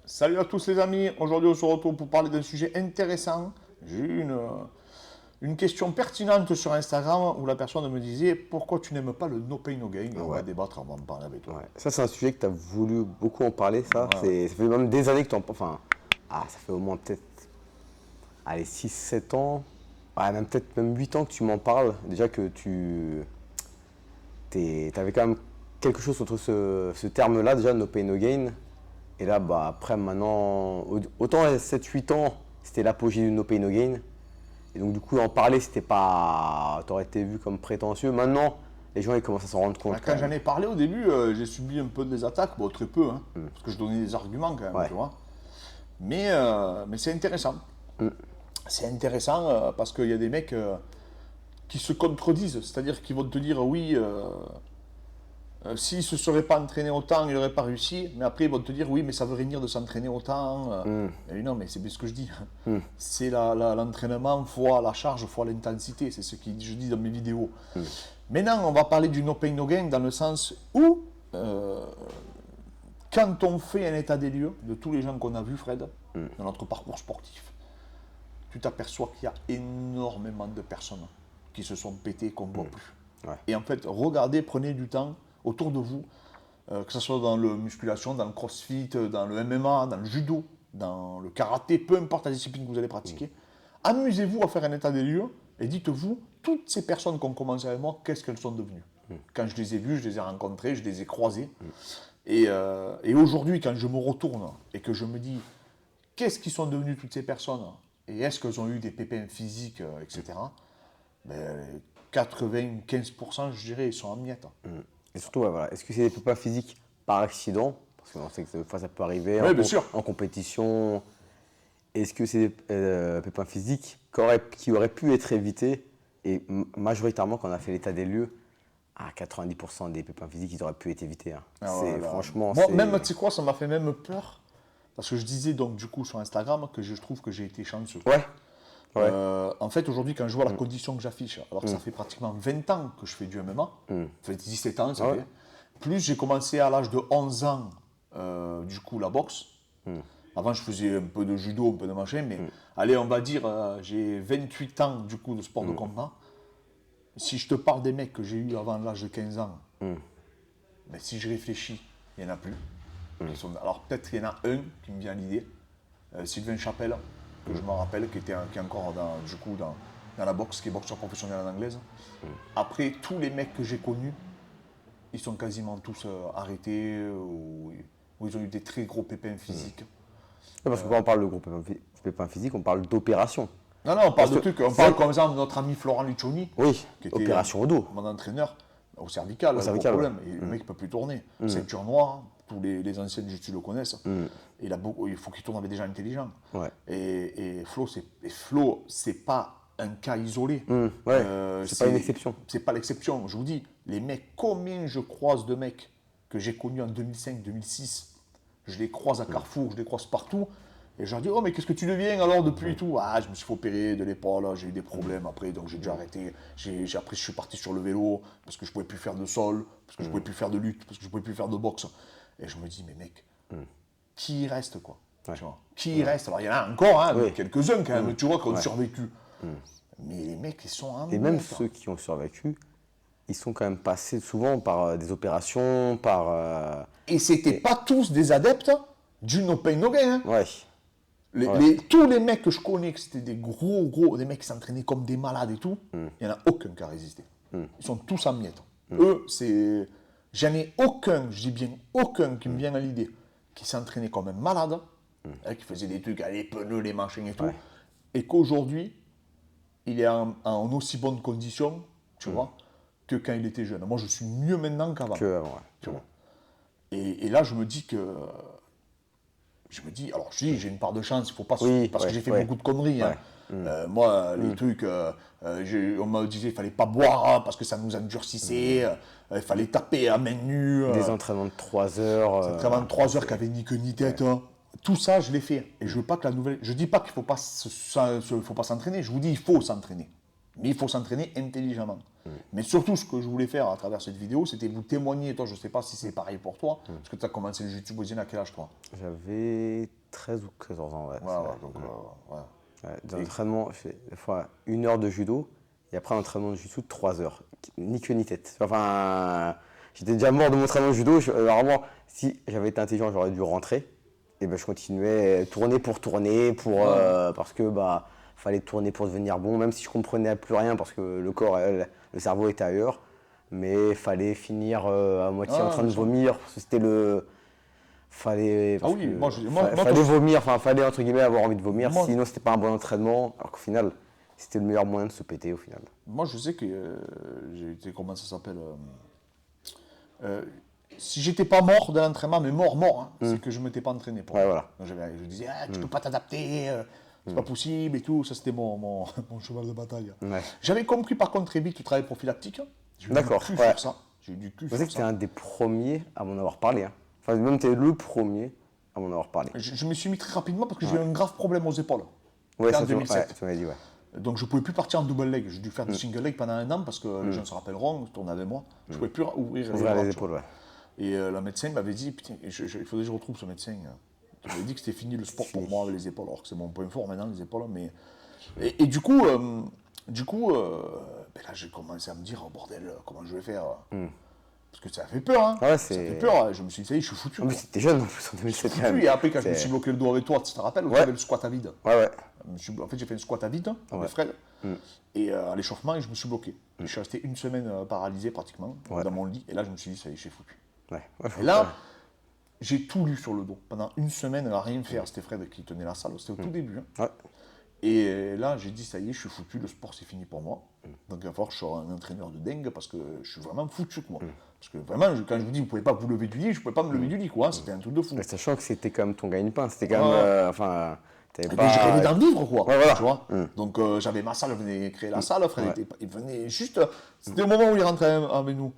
Salut à tous les amis, aujourd'hui on se retrouve pour parler d'un sujet intéressant. J'ai eu une question pertinente sur Instagram où la personne me disait pourquoi tu n'aimes pas le no pay no gain. On va débattre, on va en parler avec toi. Ouais. Ça, c'est un sujet que tu as voulu beaucoup en parler, ça. Ouais. Ça fait même des années que tu en parles. Enfin, ça fait au moins peut-être 6-7 ans. Ouais, même peut-être même 8 ans que tu m'en parles. Déjà que tu avais quand même quelque chose entre ce terme-là, déjà, no pay no gain. Et là, après, maintenant, autant 7-8 ans, c'était l'apogée du no pay no gain. Et donc, du coup, en parler, c'était pas. T'aurais été vu comme prétentieux. Maintenant, les gens, ils commencent à s'en rendre compte. Quand j'en ai parlé au début, j'ai subi un peu des attaques, bon très peu, hein, parce que je donnais des arguments quand même, Ouais. tu vois. Mais c'est intéressant. C'est intéressant parce qu'il y a des mecs qui se contredisent, c'est-à-dire qu'ils vont te dire oui, s'il ne se serait pas entraîné autant, il n'aurait pas réussi. Mais après, ils vont te dire oui, mais ça veut rien dire de s'entraîner autant. Et non, mais c'est bien ce que je dis. C'est l'entraînement fois la charge fois l'intensité. C'est ce que je dis dans mes vidéos. Maintenant, on va parler du no pain no gain dans le sens où, quand on fait un état des lieux de tous les gens qu'on a vus, Fred, dans notre parcours sportif, tu t'aperçois qu'il y a énormément de personnes qui se sont pétées qu'on ne voit plus. Ouais. Et en fait, regardez, prenez du temps autour de vous, que ce soit dans la musculation, dans le crossfit, dans le MMA, dans le judo, dans le karaté, peu importe la discipline que vous allez pratiquer. Amusez-vous à faire un état des lieux et dites-vous, toutes ces personnes qui ont commencé avec moi, qu'est-ce qu'elles sont devenues? Quand je les ai vues, je les ai rencontrées, je les ai croisées. Et aujourd'hui, quand je me retourne et que je me dis, qu'est-ce qui sont devenues toutes ces personnes? Et est-ce qu'elles ont eu des pépins physiques, etc. Ben, 95%, je dirais, ils sont en miettes. Et surtout, voilà. Est-ce que c'est des pépins physiques par accident? Parce qu'on sait que des fois, ça peut arriver Oui, bien sûr. en compétition. Est-ce que c'est des pépins physiques qui auraient pu être évités? Et majoritairement, quand on a fait l'état des lieux, à 90% des pépins physiques, ils auraient pu être évités. Hein. Franchement, moi, même, tu sais quoi, ça m'a fait même peur. Parce que je disais donc du coup sur Instagram que je trouve que j'ai été chanceux. Ouais. En fait, aujourd'hui, quand je vois la condition que j'affiche, alors que ça fait pratiquement 20 ans que je fais du MMA, ça fait 17 ans, ça fait. Plus j'ai commencé à l'âge de 11 ans, du coup, la boxe. Avant, je faisais un peu de judo, un peu de machin, mais allez, on va dire, j'ai 28 ans, du coup, de sport de combat. Si je te parle des mecs que j'ai eu avant l'âge de 15 ans, mais si je réfléchis, il n'y en a plus. Alors peut-être qu'il y en a un qui me vient à l'idée, Sylvain Chapelle, que je me rappelle, qui est encore dans la boxe, qui est boxeur professionnel en anglaise. Après, tous les mecs que j'ai connus, ils sont quasiment tous arrêtés, ou ils ont eu des très gros pépins physiques. Parce que quand on parle de gros pépins physiques, on parle d'opération. Non, on parle de trucs, on parle comme exemple de notre ami Florent Lucioni, Oui, qui était opération au dos. mon entraîneur, au cervical, Au cervical, gros problème. Et le mec ne peut plus tourner. Ceinture noire, tous les anciens du jiu-jitsu le connaissent. Il faut qu'il tourne avec des gens intelligents. Ouais. Et Flo, c'est pas un cas isolé. C'est pas une exception. C'est pas l'exception. Je vous dis, les mecs, combien je croise de mecs que j'ai connus en 2005-2006, je les croise à Carrefour, je les croise partout. Et je leur dis, oh, mais qu'est-ce que tu deviens alors depuis tout? Ah, je me suis fait opérer de l'épaule, j'ai eu des problèmes après, donc j'ai dû arrêter. Après, je suis parti sur le vélo, parce que je ne pouvais plus faire de sol, parce que je ne pouvais plus faire de lutte, parce que je ne pouvais plus faire de boxe. Et je me dis, mais mec, qui y reste, quoi? Tu vois, qui y reste? Alors, il y en a encore, hein, quelques-uns quand même, tu vois, qui ont survécu. Mais les mecs, ils sont en Et même miettes. ceux qui ont survécu, ils sont quand même passés souvent par des opérations, par... Et c'était pas tous des adeptes du no pain no gain. Hein. Ouais. Tous les mecs que je connais, que c'était des des mecs qui s'entraînaient comme des malades et tout, il n'y en a aucun qui a résisté. Ils sont tous en miettes. Eux, j'en ai aucun, je dis bien aucun qui me vient à l'idée, qui s'entraînait comme un malade, qui faisait des trucs, les pneus, les machins et tout, et qu'aujourd'hui, il est en aussi bonne condition, tu vois, que quand il était jeune. Moi, je suis mieux maintenant qu'avant. Tu vois. Et là, je me dis, alors je dis, j'ai une part de chance, il faut pas parce que j'ai fait beaucoup de conneries. Hein. Moi, les trucs, on me disait qu'il fallait pas boire hein, parce que ça nous endurcissait, il fallait taper à main nue. Des entraînements de 3 heures. Des entraînements de 3 heures qui avaient ni queue ni tête. Hein. Tout ça, je l'ai fait. Et je veux pas que je dis pas qu'il faut pas s'entraîner, je vous dis il faut s'entraîner. Mais il faut s'entraîner intelligemment. Mais surtout, ce que je voulais faire à travers cette vidéo, c'était vous témoigner. Toi, je ne sais pas si c'est pareil pour toi, parce que tu as commencé le jiu-jitsu brésilien à quel âge, toi? J'avais 13 ou 14 ans, ouais. Voilà, donc, ouais. Ouais, dans l'entraînement, je fais des fois 1 heure de judo et après un entraînement de jiu-jitsu de 3 heures. Ni queue ni tête. Enfin, j'étais déjà mort de mon entraînement de judo. Vraiment, si j'avais été intelligent, j'aurais dû rentrer. Et ben, je continuais tourner, parce que fallait tourner pour devenir bon, même si je comprenais plus rien parce que le corps, le cerveau était ailleurs. Mais fallait finir à moitié en train de vomir. Parce que c'était le. Fallait vomir, enfin fallait entre guillemets avoir envie de vomir, sinon c'était pas un bon entraînement, alors qu'au final c'était le meilleur moyen de se péter au final. Moi je sais que j'ai été, comment ça s'appelle, si j'étais pas mort de l'entraînement, mais mort, hein, c'est que je m'étais pas entraîné pour. Ouais, voilà. Donc, je disais tu peux pas t'adapter, c'est pas possible et tout, ça c'était mon cheval de bataille. Ouais. J'avais compris par contre très vite le travail prophylactique, j'ai eu D'accord, du cul sur ça. J'ai eu du cul Vous sur savez que ça. t'es un des premiers à m'en avoir parlé. Hein. Enfin, même t'es le premier à m'en avoir parlé. Je me suis mis très rapidement parce que j'ai eu un grave problème aux épaules. Ouais, en ça 2007. tu m'avais dit, ouais. Donc je ne pouvais plus partir en double leg. J'ai dû faire du single leg pendant 1 an parce que les gens se rappelleront, tournent avec moi. Je ne pouvais plus ouvrir les épaules, ouais. Et le médecin m'avait dit, putain, il faudrait que je retrouve ce médecin. Il m'avait dit que c'était fini le sport pour moi avec les épaules, alors que c'est mon point fort maintenant, les épaules. Mais... Et du coup, ben là j'ai commencé à me dire, oh bordel, comment je vais faire Parce que ça fait peur, hein. Ouais, ça fait peur. Je me suis dit, ça y est, je suis foutu. Mais c'était jeune en plus en 2007. Et après, quand je me suis bloqué le dos avec toi, tu te rappelles, j'avais le squat à vide. Ouais. En fait, j'ai fait un squat à vide avec Fred. Et à l'échauffement, et je me suis bloqué. Je suis resté 1 semaine paralysé pratiquement dans mon lit. Et là, je me suis dit, ça y est, j'ai foutu. Ouais. Et là, j'ai tout lu sur le dos. Pendant 1 semaine, à rien faire. C'était Fred qui tenait la salle. C'était au tout début. Hein. Ouais. Et là, j'ai dit, ça y est, je suis foutu. Le sport, c'est fini pour moi. Donc, il va falloir que je sois un entraîneur de dingue parce que je suis vraiment foutu, moi. Parce que vraiment, quand je vous dis, vous ne pouvez pas vous lever du lit, je ne pouvais pas me lever du lit, quoi. C'était un truc de fou. Mais sachant que c'était quand même ton gagne-pain. C'était quand même. Je rêvais d'en vivre, quoi. Ouais, voilà. Tu vois Donc, j'avais ma salle, je venais créer la salle. Fred il venait juste. C'était au moment où il rentrait avec nous.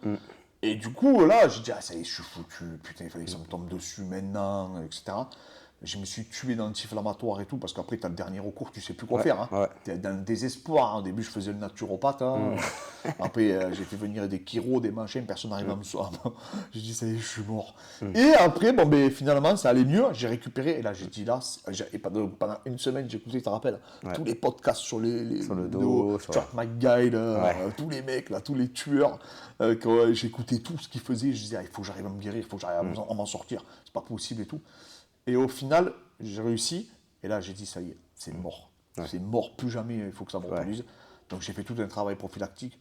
Et du coup, là, j'ai dit, ça y est, je suis foutu. Putain, il fallait que ça me tombe dessus maintenant, etc. Je me suis tué d'anti-inflammatoire et tout, parce qu'après, tu as le dernier recours, tu sais plus quoi faire. Hein. Tu es dans le désespoir. Au début, je faisais le naturopathe. Hein. Après, j'ai fait venir des chiros, des machins, personne n'arrive à me soigner. J'ai dit, ça y est, je suis mort. Et après, finalement, ça allait mieux. J'ai récupéré. Et là, j'ai dit, et pendant 1 semaine, j'ai écouté, tu te rappelles, tous les podcasts sur sur le dos, Stuart McGuide, tous les mecs, là, tous les tueurs. Quand j'écoutais tout ce qu'ils faisaient, je disais, il faut que j'arrive à me guérir, il faut que j'arrive à m'en sortir. C'est pas possible et tout. Et au final, j'ai réussi. Et là, j'ai dit, ça y est, c'est mort. C'est mort, plus jamais, il faut que ça me reproduise. Donc, j'ai fait tout un travail prophylactique,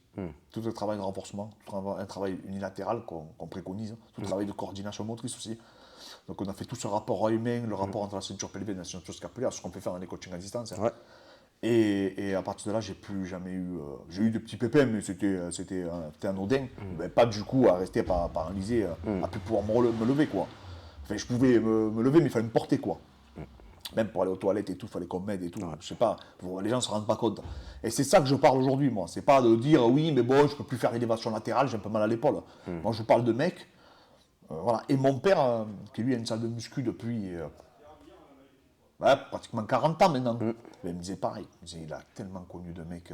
tout un travail de renforcement, tout un travail unilatéral qu'on préconise, tout un travail de coordination motrice aussi. Donc, on a fait tout ce rapport humain, le rapport entre la ceinture pelvienne et la ceinture scapulaire, ce qu'on peut faire dans les coachings à distance. Hein. Et à partir de là, j'ai plus jamais eu... j'ai eu des petits pépins, mais c'était anodin. Mais pas du coup à rester paralysé, à plus pouvoir me lever, quoi. Enfin, je pouvais me lever, mais il fallait me porter, quoi. Même pour aller aux toilettes et tout, il fallait qu'on m'aide et tout. Je sais pas, les gens ne se rendent pas compte. Et c'est ça que je parle aujourd'hui, moi. C'est pas de dire, oui, mais bon, je peux plus faire l'élévation latérale, j'ai un peu mal à l'épaule. Moi, je parle de mecs. Voilà. Et mon père, qui lui a une salle de muscu depuis pratiquement 40 ans maintenant, il me disait pareil. Il a tellement connu de mecs.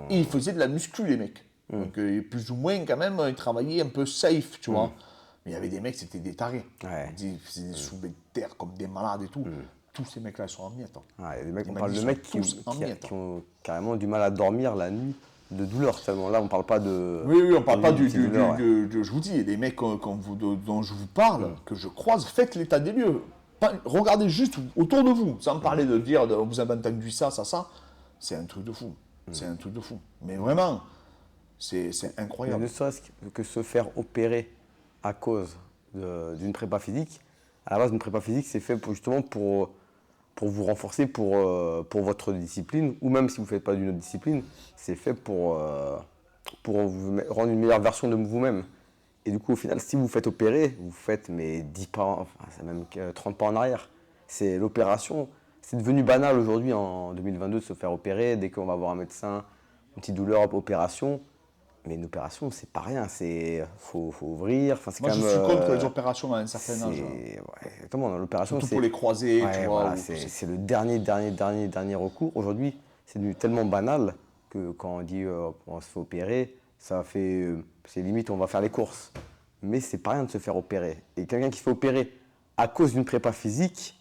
Et il faisait de la muscu, les mecs. Donc, plus ou moins, quand même, il travaillait un peu safe, tu vois. Mais il y avait des mecs, c'était des tarés. Ils faisaient des soulevés de terre comme des malades et tout. Tous ces mecs-là, ils sont en miettes. On parle de mecs qui ont carrément du mal à dormir la nuit de douleur seulement. Là, on ne parle pas de... Oui, on ne parle pas je vous dis, les mecs dont je vous parle, que je croise, faites l'état des lieux. Regardez juste autour de vous, sans parler de dire, vous avez entendu ça. C'est un truc de fou. C'est un truc de fou. Mais vraiment, c'est incroyable. Mais ne serait-ce que se faire opérer à cause d'une prépa physique. À la base, une prépa physique, c'est fait justement pour vous renforcer pour votre discipline, ou même si vous ne faites pas d'une autre discipline, c'est fait pour vous rendre une meilleure version de vous-même. Et du coup, au final, si vous vous faites opérer, vous faites 10 pas, c'est même 30 pas en arrière. C'est l'opération. C'est devenu banal aujourd'hui, en 2022, de se faire opérer. Dès qu'on va voir un médecin, une petite douleur, opération. Mais une opération, c'est pas rien, faut ouvrir. Moi, je suis contre les opérations à un certain âge. Exactement, l'opération, surtout pour les croisés, tu vois. Voilà, c'est le dernier recours. Aujourd'hui, c'est devenu tellement banal que quand on dit on se fait opérer, c'est limite on va faire les courses. Mais c'est pas rien de se faire opérer. Et quelqu'un qui se fait opérer à cause d'une prépa physique,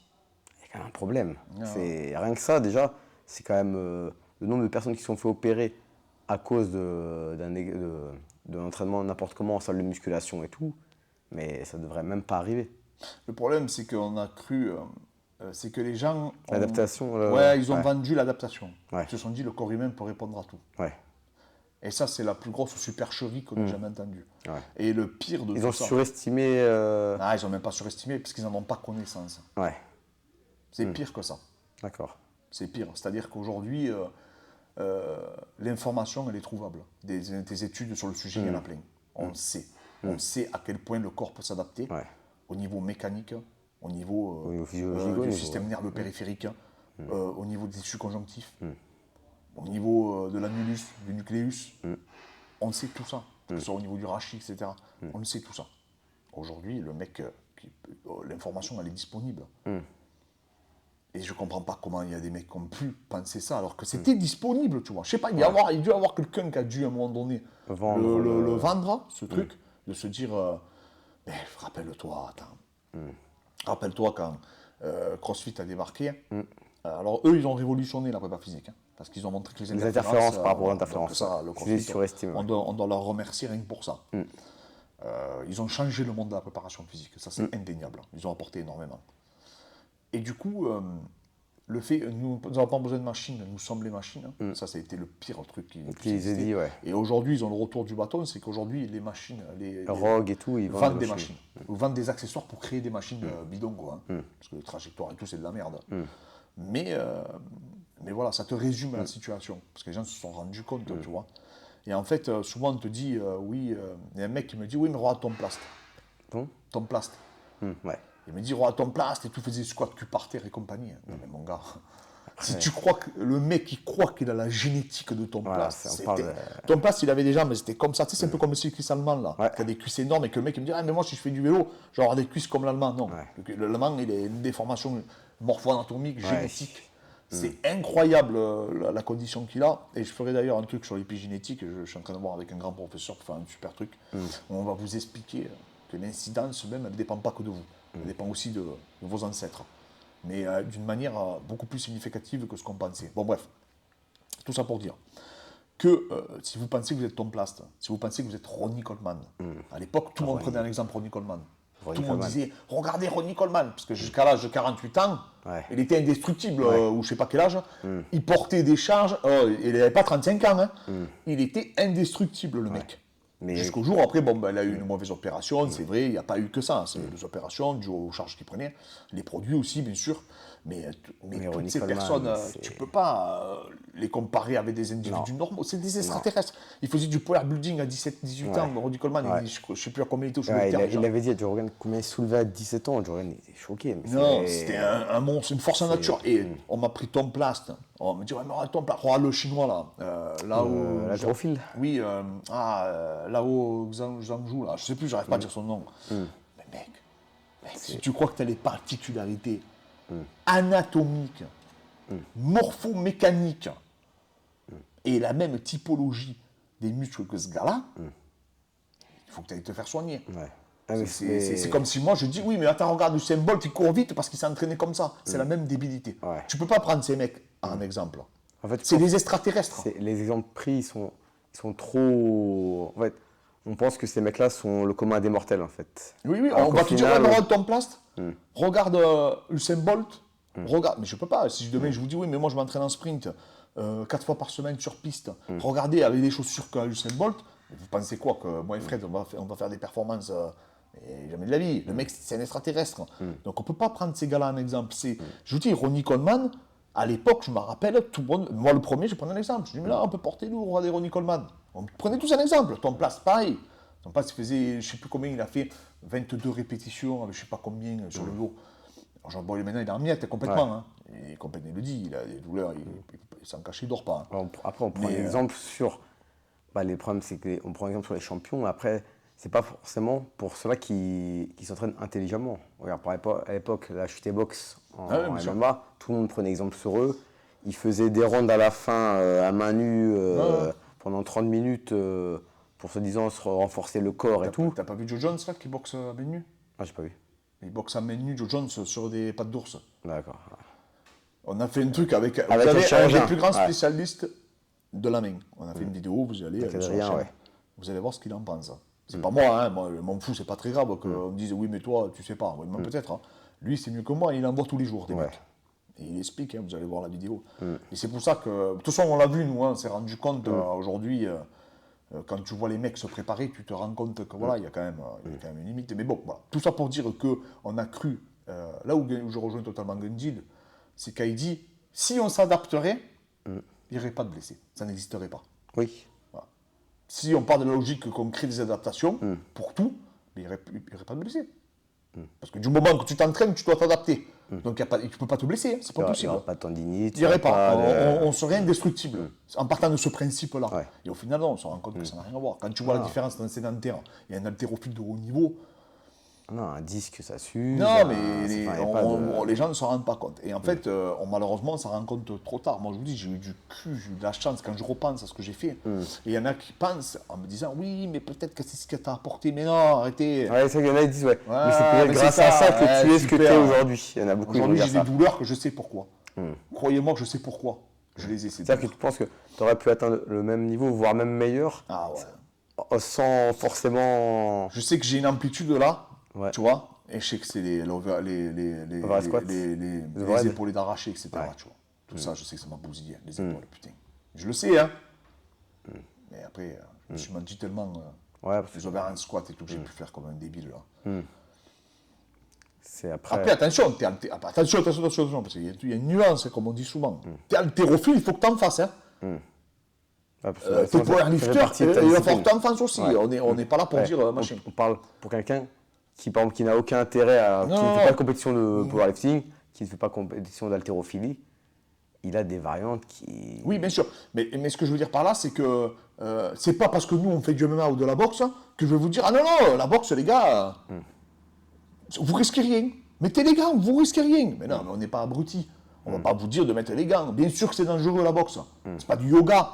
y a un problème. Ah. Rien que ça, déjà, c'est quand même le nombre de personnes qui se sont fait opérer à cause d'un entraînement n'importe comment en salle de musculation et tout. Mais ça devrait même pas arriver. Le problème, c'est qu'on a cru. C'est que les gens. L'adaptation. Ouais, ils ont vendu l'adaptation. Ouais. Ils se sont dit le corps humain peut répondre à tout. Ouais. Et ça, c'est la plus grosse supercherie qu'on ait jamais entendue. Ouais. Et le pire de Ils tout ont ça. surestimé. Ah, ils n'ont même pas surestimé parce qu'ils n'en ont pas connaissance. Ouais, C'est pire que ça. d'accord. C'est pire. C'est-à-dire qu'aujourd'hui, l'information, elle est trouvable. Des études sur le sujet, il y en a plein. On sait. On sait à quel point le corps peut s'adapter Ouais. au niveau mécanique, au niveau, Au niveau physiologique, au du niveau, système nerveux périphérique, au niveau des tissus conjonctifs, au niveau de l'annulus, du nucléus. On sait tout ça, que ce soit au niveau du rachis, etc. On le sait tout ça. Aujourd'hui, le mec, l'information, elle est disponible. Et je ne comprends pas comment il y a des mecs qui ont pu penser ça, alors que c'était disponible, tu vois. Je sais pas, il a dû y avoir quelqu'un qui a dû, à un moment donné, Vendre le vendre, ce truc, de se dire, mais rappelle-toi, attends. Rappelle-toi quand CrossFit a débarqué. Alors eux, ils ont révolutionné la prépa physique, hein, parce qu'ils ont montré que Les interférences par rapport aux interférences. donc ça, le Je les CrossFit, surestime. on doit leur remercier rien que pour ça. Ils ont changé le monde de la préparation physique, ça c'est indéniable. Ils ont apporté énormément. Et du coup, le fait, nous n'avons pas besoin de machines, nous sommes les machines. Ça a été le pire truc qui Qu'ils aient dit, ouais. Et aujourd'hui, ils ont le retour du bâton, c'est qu'aujourd'hui, les machines, les Rogue et tout, ils vendent des machines. Ou vendent des accessoires pour créer des machines bidons, quoi. Hein. Parce que les trajectoires et tout, c'est de la merde. Mais voilà, ça te résume la situation. Parce que les gens se sont rendus compte, tu vois. Et en fait, souvent, on te dit, oui, il y a un mec qui me dit, oui, mais regarde ton plast. Ton plast. Ouais. Il me dit, regarde ton plast, et tout faisait des squats cul par terre et compagnie. Non, mais mon gars, si tu crois que le mec, il croit qu'il a la génétique de ton Voilà, plast, on ton plast, il avait des jambes, mais c'était comme ça. Tu sais, c'est un peu comme le cycliste allemand, là, Ouais. qui a des cuisses énormes, et que le mec, il me dit, ah, mais moi, si je fais du vélo, je vais avoir des cuisses comme l'allemand. Non. Ouais. L'allemand, il a une déformation morpho-anatomique, génétique. C'est incroyable la condition qu'il a. Et je ferai d'ailleurs un truc sur l'épigénétique. Je suis en train de voir avec un grand professeur pour faire un super truc. Où on va vous expliquer que l'incidence même, elle ne dépend pas que de vous. Elle dépend aussi de vos ancêtres. Mais d'une manière beaucoup plus significative que ce qu'on pensait. Bon, bref. Tout ça pour dire que si vous pensez que vous êtes Tom Plast, si vous pensez que vous êtes Ronnie Coleman, à l'époque, tout le monde prenait un exemple Ronnie Coleman. Tout le monde disait, regardez Ronnie Coleman, parce que jusqu'à l'âge de 48 ans, il était indestructible, ou je sais pas quel âge, il portait des charges, il n'avait pas 35 ans, hein. Il était indestructible, le mec. Mais Jusqu'au jour, après, bon, ben, il a eu une mauvaise opération, c'est vrai, il n'y a pas eu que ça, c'est des opérations dues aux charges qu'il prenait, les produits aussi, bien sûr, mais toutes Ronnie ces Coleman, personnes, tu ne peux pas les comparer avec des individus normaux, c'est des extraterrestres. Il faisait du power building à 17-18 ans, Ronnie Coleman, je ne sais plus à combien il était au ouais, terre, il avait dit à Joe Rogan combien il soulevait à 17 ans. Joe Rogan était choqué. Mais non, c'était un monstre, une force en nature. Et on m'a pris Tom Plast. On me dit, ouais, mais regarde Tom Plast, regarde le chinois là. Là-haut. L'haltérophile. Oui, là-haut, Zhangzhou, là. Je sais plus, j'arrive pas à dire son nom. Mais mec, si tu crois que tu as les particularités anatomiques, morphomécaniques, et la même typologie des muscles que ce gars-là, il faut que tu ailles te faire soigner. Ouais. C'est comme si moi je dis oui mais attends regarde Usain Bolt il court vite parce qu'il s'est entraîné comme ça. C'est la même débilité. Ouais. Tu peux pas prendre ces mecs en exemple. En fait, C'est des extraterrestres. Les exemples pris sont trop. En fait, on pense que ces mecs-là sont le commun des mortels en fait. Oui, Alors on qu'au va te dire final- regarde Tom Plast, regarde Usain Bolt, regarde, mais je peux pas. Si demain je vous dis oui mais moi je m'entraîne en sprint 4 fois par semaine sur piste, regardez avec des chaussures que Usain Bolt, vous pensez quoi que moi et Fred on va faire des performances et jamais de la vie. Le mec, c'est un extraterrestre. Donc, on ne peut pas prendre ces gars-là en exemple. Je vous dis, Ronnie Coleman, à l'époque, je me rappelle, tout le monde, moi le premier, je prenais un exemple. Je dis, mais là, on peut porter lourd, regardez Ronnie Coleman. On prenait tous un exemple. Tom Plast, pareil. Tom Plast, il faisait, je ne sais plus combien, il a fait 22 répétitions avec je ne sais pas combien sur le dos. Alors, Jean Boy, maintenant, il est en miettes complètement. Hein. Et complètement, il le dit, il a des douleurs, il s'en cache, il ne dort pas. Hein. Après, on prend un exemple sur. Les problèmes, c'est qu'on prend un exemple sur les champions. Après, c'est pas forcément pour ceux-là qui s'entraînent intelligemment. Regarde, à l'époque, la chute box en MMA, tout le monde prenait exemple sur eux. Ils faisaient des rondes à la fin à main nue pendant 30 minutes pour se disant se renforcer le corps et tout. T'as pas vu Joe Jones là, qui boxe à main nue? Ah, j'ai pas vu. Il boxe à main nue Joe Jones sur des pattes d'ours. D'accord. On a fait un truc avec Avec vous un savez, un chirurgien. des plus grands Ouais. spécialistes de la main. On a fait une vidéo, vous allez Avec sur la Adrien, chaîne. ouais. Vous allez voir ce qu'il en pense. C'est pas moi, hein, moi je m'en fous, c'est pas très grave qu'on me dise oui mais toi tu sais pas. Oui, moi, peut-être. Hein. Lui c'est mieux que moi, il en voit tous les jours des Ouais. mecs. Et il explique, hein, vous allez voir la vidéo. Et c'est pour ça que, de toute façon on l'a vu nous, hein, on s'est rendu compte aujourd'hui, quand tu vois les mecs se préparer, tu te rends compte que voilà, il y a quand même une limite. Mais bon, voilà. Tout ça pour dire qu'on a cru, là où je rejoins totalement Gundil, c'est qu'il dit, si on s'adapterait, il n'y aurait pas de blessés, ça n'existerait pas. Oui. Si on part de la logique qu'on crée des adaptations pour tout, mais il n'y aurait pas de blessés. Parce que du moment que tu t'entraînes, tu dois t'adapter. Donc tu ne peux pas te blesser, hein, c'est pas Il possible. n'y aura pas de tendinite. Il n'y aurait pas. de- On serait indestructible en partant de ce principe-là. Ouais. Et au final, non, on se rend compte que ça n'a rien à voir. Quand tu vois la différence entre un sédentaire et un haltérophile de haut niveau, Non, un disque, ça s'use. non, mais enfin, y a pas de- les gens ne s'en rendent pas compte. Et en fait, malheureusement, on s'en rend compte trop tard. Moi, je vous dis, j'ai eu du cul, j'ai eu de la chance quand je repense à ce que j'ai fait. Et il y en a qui pensent en me disant, oui, mais peut-être que c'est ce que tu as apporté. Mais non, arrêtez. Ouais, c'est ça qu'il y en a qui disent, ouais. Ouais, mais c'est peut-être mais grâce c'est à ça, ça que ouais, tu es ce que tu super. es aujourd'hui. Il y en a beaucoup qui vont Aujourd'hui, dire j'ai ça. des douleurs que je sais pourquoi. Croyez-moi que je sais pourquoi. Je les ai, ces C'est-à-dire que douleurs. tu penses que tu aurais pu atteindre le même niveau, voire même meilleur, Ah sans forcément. Je sais que j'ai une amplitude là, Ouais. tu vois, et je sais que c'est les Overhead squat. les épaules d'arraché, etc. Ouais. Tu vois. Tout ça, je sais que ça m'a bousillé, les épaules, putain. Je le sais, hein. Mais après, je me suis menti tellement Ouais, parce que les overhead squat et tout que j'ai pu faire comme un débile là. c'est après. Après, attention, attention, parce qu'il y a une nuance, comme on dit souvent. T'es haltérophile, il faut que t'en fasses, hein. Ouais, parce que T'es ça fait powerlifter, partie de ta il va discipline. falloir que t'en fasses aussi. Ouais. On n'est pas là pour Ouais, dire machin. on parle pour quelqu'un qui, par exemple, qui n'a aucun intérêt à. Qui ne Non. fait pas de compétition de powerlifting, qui ne fait pas de compétition d'haltérophilie, il a des variantes qui. Oui, bien sûr. Mais ce que je veux dire par là, c'est que c'est pas parce que nous, on fait du MMA ou de la boxe que je vais vous dire, ah non, non, la boxe, les gars, vous risquez rien. Mettez les gants, vous risquez rien. Mais non, mais on n'est pas abrutis. On va pas vous dire de mettre les gants. Bien sûr que c'est dangereux, la boxe. C'est pas du yoga.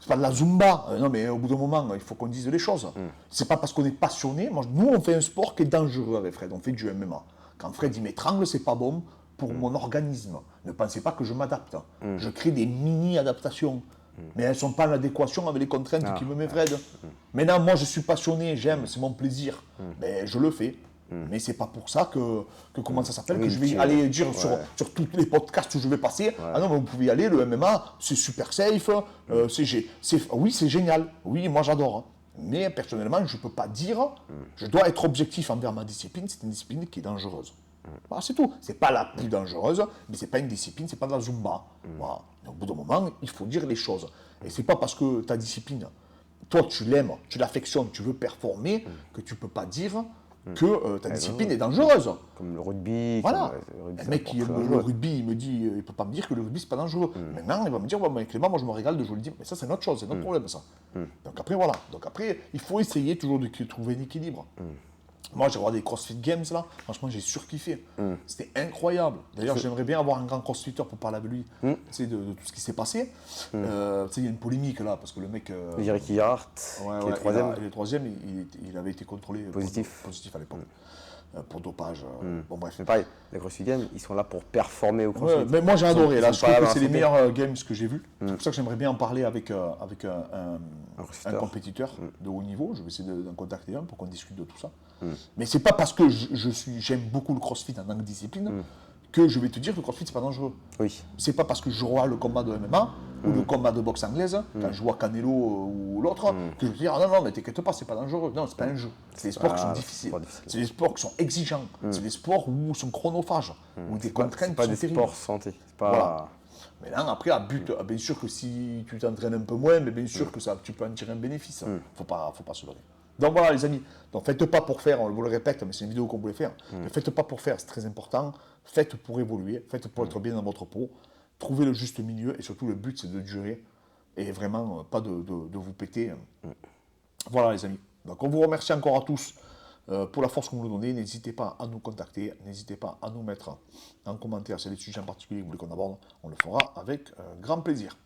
C'est pas de la zumba. Non, mais au bout d'un moment, il faut qu'on dise les choses. C'est pas parce qu'on est passionné. Nous, on fait un sport qui est dangereux avec Fred. On fait du MMA. Quand Fred, il m'étrangle, c'est pas bon pour mon organisme. Ne pensez pas que je m'adapte. Je crée des mini-adaptations. Mais elles ne sont pas en adéquation avec les contraintes qui me met Fred. Maintenant, moi, je suis passionné, j'aime, c'est mon plaisir. Mais je le fais. Mais c'est pas pour ça que comment ça s'appelle, Oui, que je vais aller dire sur tous les podcasts où je vais passer. Ah non, mais vous pouvez y aller, le MMA, c'est super safe, oui, c'est génial. Oui, moi j'adore. Hein. Mais personnellement, je ne peux pas dire, je dois être objectif envers ma discipline, c'est une discipline qui est dangereuse. Voilà, c'est tout. C'est pas la plus dangereuse, mais c'est pas une discipline, c'est pas de la Zumba. Voilà. Et au bout d'un moment, il faut dire les choses. Et c'est pas parce que ta discipline, toi tu l'aimes, tu l'affectionnes, tu veux performer, que tu peux pas dire que ta discipline est dangereuse. Comme le rugby. Voilà. Le rugby, Un c'est mec qui un aime sport très le dangereux. rugby, il me dit, il peut pas me dire que le rugby c'est pas dangereux. Maintenant, il va me dire, ouais, mais Clément, moi je me régale de jouer le dimanche. Mais ça, c'est notre chose, c'est notre problème, ça. Donc après, voilà. Donc après, il faut essayer toujours de trouver un équilibre. Moi, j'ai regardé des CrossFit Games là, franchement, j'ai surkiffé. C'était incroyable. D'ailleurs, j'aimerais bien avoir un grand crossfitter pour parler avec lui, tu sais, de tout ce qui s'est passé. Tu sais, il y a une polémique là, parce que le mec. Eric Hillard, qui est troisième. Le troisième, il avait été contrôlé Positif. positif à l'époque. Pour dopage. Bon, bref. Mais pareil, les CrossFit Games, ils sont là pour performer au CrossFit. Ouais, mais moi j'ai adoré, là, Ils je sont trouve pas que là c'est les dans meilleurs games que j'ai vus. C'est pour ça que j'aimerais bien en parler avec un crossfitter. compétiteur de haut niveau. Je vais essayer d'en contacter un pour qu'on discute de tout ça. Mais c'est pas parce que j'aime beaucoup le CrossFit en tant que discipline que je vais te dire que le CrossFit c'est pas dangereux. Oui. C'est pas parce que je vois le combat de MMA ou le combat de boxe anglaise, quand je vois Canelo ou l'autre, que je vais te dire, ah non, non, mais t'inquiète pas, c'est pas dangereux. Non, c'est pas un jeu. C'est des sports qui sont difficiles. C'est des sports qui sont exigeants. C'est des sports où ils sont chronophages, où des contraintes C'est pas sont des terribles. sports santé. C'est pas. Voilà. Mais là, après, à but, bien sûr que si tu t'entraînes un peu moins, mais bien sûr que ça, tu peux en tirer un bénéfice. Faut pas se leurrer. Donc voilà, les amis. Donc faites pas pour faire, on vous le répète, mais c'est une vidéo qu'on voulait faire. Ne faites pas pour faire, c'est très important. Faites pour évoluer, faites pour être bien dans votre peau. Trouvez le juste milieu et surtout le but c'est de durer et vraiment pas de vous péter. Voilà les amis. Donc on vous remercie encore à tous pour la force que vous nous donnez. N'hésitez pas à nous contacter, n'hésitez pas à nous mettre en commentaire si y a des sujets en particulier que vous voulez qu'on aborde. On le fera avec grand plaisir.